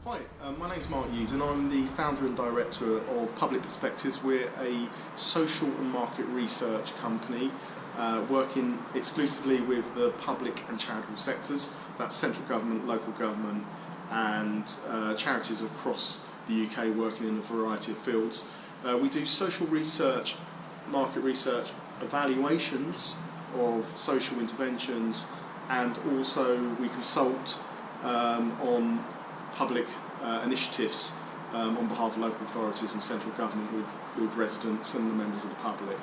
Hi, my name's Mark Yeadon. I'm the founder and director of Public Perspectives. We're a social and market research company working exclusively with the public and charitable sectors. That's central government, local government and charities across the UK working in a variety of fields. We do social research, market research, evaluations of social interventions, and also we consult on public initiatives on behalf of local authorities and central government with residents and the members of the public.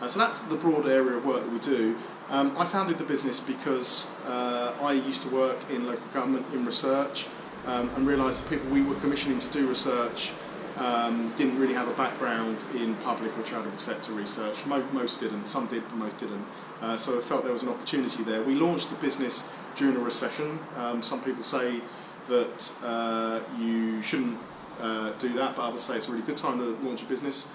So that's the broad area of work that we do. I founded the business because I used to work in local government in research and realised the people we were commissioning to do research didn't really have a background in public or charitable sector research. Most didn't, some did, but most didn't. So I felt there was an opportunity there. We launched the business during a recession. Some people say that you shouldn't do that, but others say it's a really good time to launch a business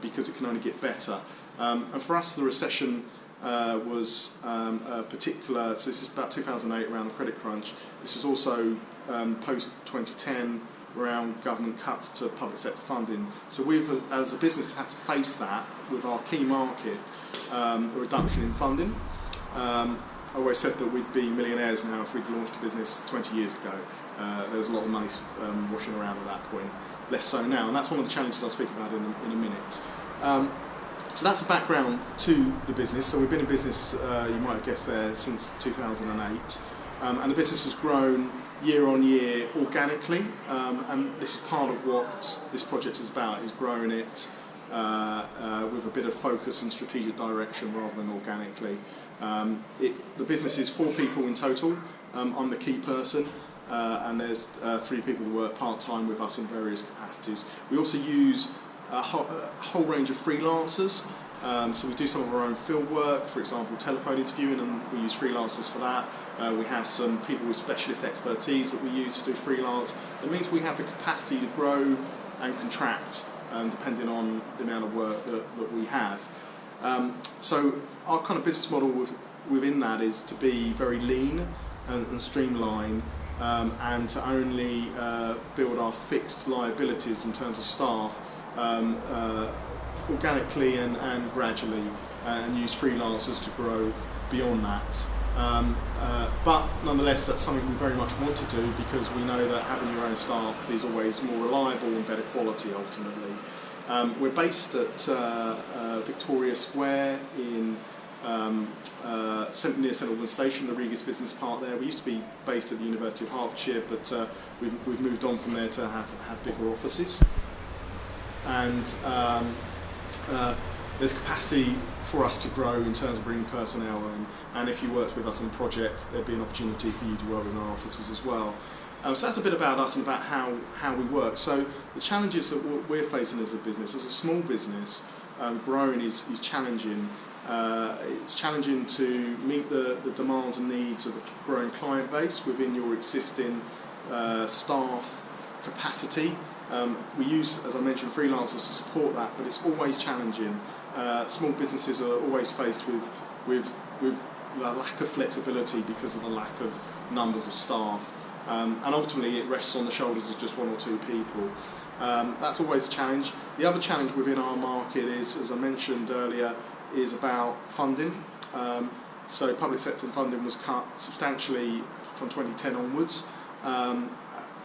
because it can only get better. And for us, the recession was a particular, so this is about 2008 around the credit crunch. This was also post-2010 around government cuts to public sector funding. So we've, as a business, had to face that with our key market, a reduction in funding. I always said that we'd be millionaires now if we'd launched a business 20 years ago. There was a lot of money washing around at that point, less so now, and that's one of the challenges I'll speak about in a minute. So that's the background to the business. So we've been in business, you might have guessed there, since 2008, and the business has grown year on year organically, and this is part of what this project is about, is growing it with a bit of focus and strategic direction rather than organically. The business is 4 people in total. I'm the key person, and there's 3 people who work part-time with us in various capacities. We also use a whole range of freelancers, so we do some of our own field work, for example telephone interviewing, and we use freelancers for that. We have some people with specialist expertise that we use to do freelance. It means we have the capacity to grow and contract depending on the amount of work that we have. So our kind of business model within that is to be very lean and streamlined, and to only build our fixed liabilities in terms of staff organically and gradually, and use freelancers to grow beyond that. But nonetheless, that's something we very much want to do, because we know that having your own staff is always more reliable and better quality ultimately. We're based at Victoria Square in near St Albans Station, the Regis Business Park there. We used to be based at the University of Hertfordshire, but we've moved on from there to have bigger offices. And there's capacity for us to grow in terms of bringing personnel in, and if you worked with us on a project, there'd be an opportunity for you to work in our offices as well. So that's a bit about us and about how we work. So the challenges that we're facing as a business, as a small business, growing is challenging. It's challenging to meet the demands and needs of a growing client base within your existing staff capacity. We use, as I mentioned, freelancers to support that, but it's always challenging. Small businesses are always faced with the lack of flexibility because of the lack of numbers of staff, and ultimately it rests on the shoulders of just 1 or 2 people. That's always a challenge. The other challenge within our market is, as I mentioned earlier, is about funding. So public sector funding was cut substantially from 2010 onwards.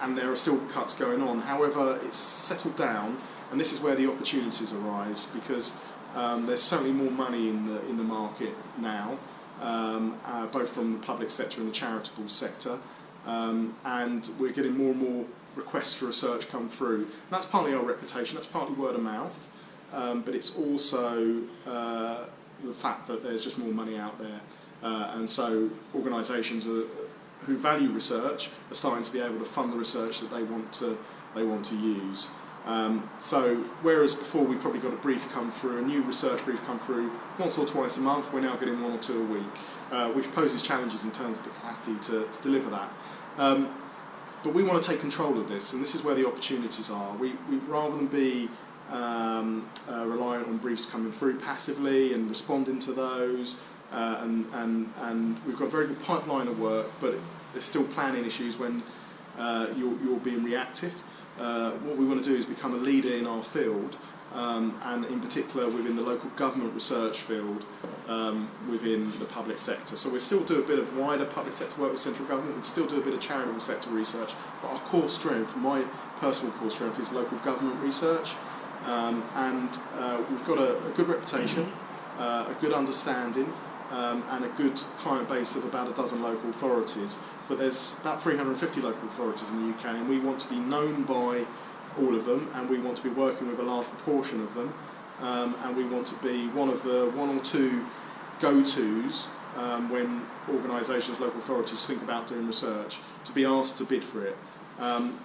And there are still cuts going on. However, it's settled down, and this is where the opportunities arise, because there's certainly more money in the market now, both from the public sector and the charitable sector, and we're getting more and more requests for research come through. And that's partly our reputation, that's partly word of mouth, but it's also the fact that there's just more money out there, and so organisations who value research are starting to be able to fund the research that they want to use. So whereas before we probably got a brief come through, a new research brief come through once or twice a month, we're now getting 1 or 2 a week, which poses challenges in terms of the capacity to deliver that. But we want to take control of this, and this is where the opportunities are. We rather than be reliant on briefs coming through passively and responding to those, and we've got a very good pipeline of work, but there's still planning issues when you're being reactive. What we want to do is become a leader in our field, and in particular within the local government research field within the public sector. So we still do a bit of wider public sector work with central government, we still do a bit of charitable sector research, but our core strength, my personal core strength, is local government research. And we've got a good reputation, a good understanding, and a good client base of about a dozen local authorities. But there's about 350 local authorities in the UK, and we want to be known by all of them, and we want to be working with a large proportion of them, and we want to be one of the one or two go-tos when organisations, local authorities think about doing research, to be asked to bid for it.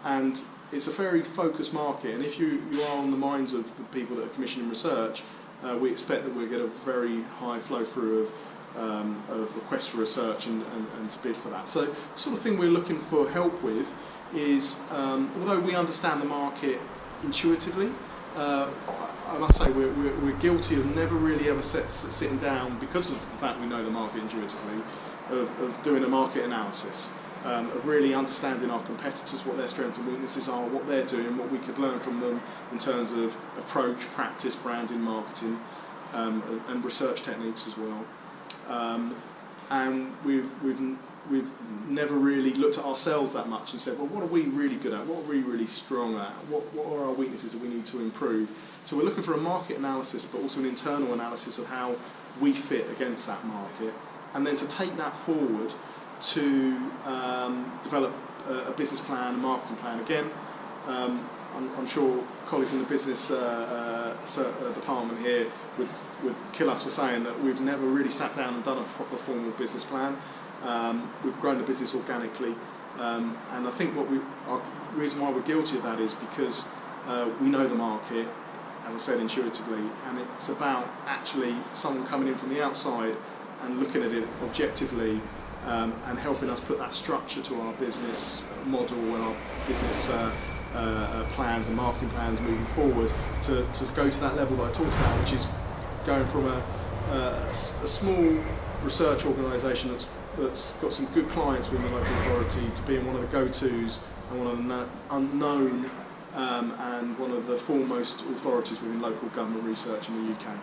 And it's a very focused market, and if you are on the minds of the people that are commissioning research, we expect that we'll get a very high flow through of requests for research and to bid for that. So the sort of thing we're looking for help with is, although we understand the market intuitively, I must say we're guilty of never really ever sitting down, because of the fact we know the market intuitively, of doing a market analysis. Of really understanding our competitors, what their strengths and weaknesses are, what they're doing, what we could learn from them in terms of approach, practice, branding, marketing, and research techniques as well. And we've never really looked at ourselves that much and said, well, what are we really good at? What are we really strong at? What are our weaknesses that we need to improve? So we're looking for a market analysis, but also an internal analysis of how we fit against that market, and then to take that forward to develop a business plan, a marketing plan. Again, I'm sure colleagues in the business department here would kill us for saying that we've never really sat down and done a proper formal business plan. We've grown the business organically, and I think our reason why we're guilty of that is because we know the market, as I said, intuitively, and it's about actually someone coming in from the outside and looking at it objectively, and helping us put that structure to our business model and our business plans and marketing plans moving forward to go to that level that I talked about, which is going from a small research organisation that's got some good clients within the local authority to being one of the go-tos and one of the unknown and one of the foremost authorities within local government research in the UK.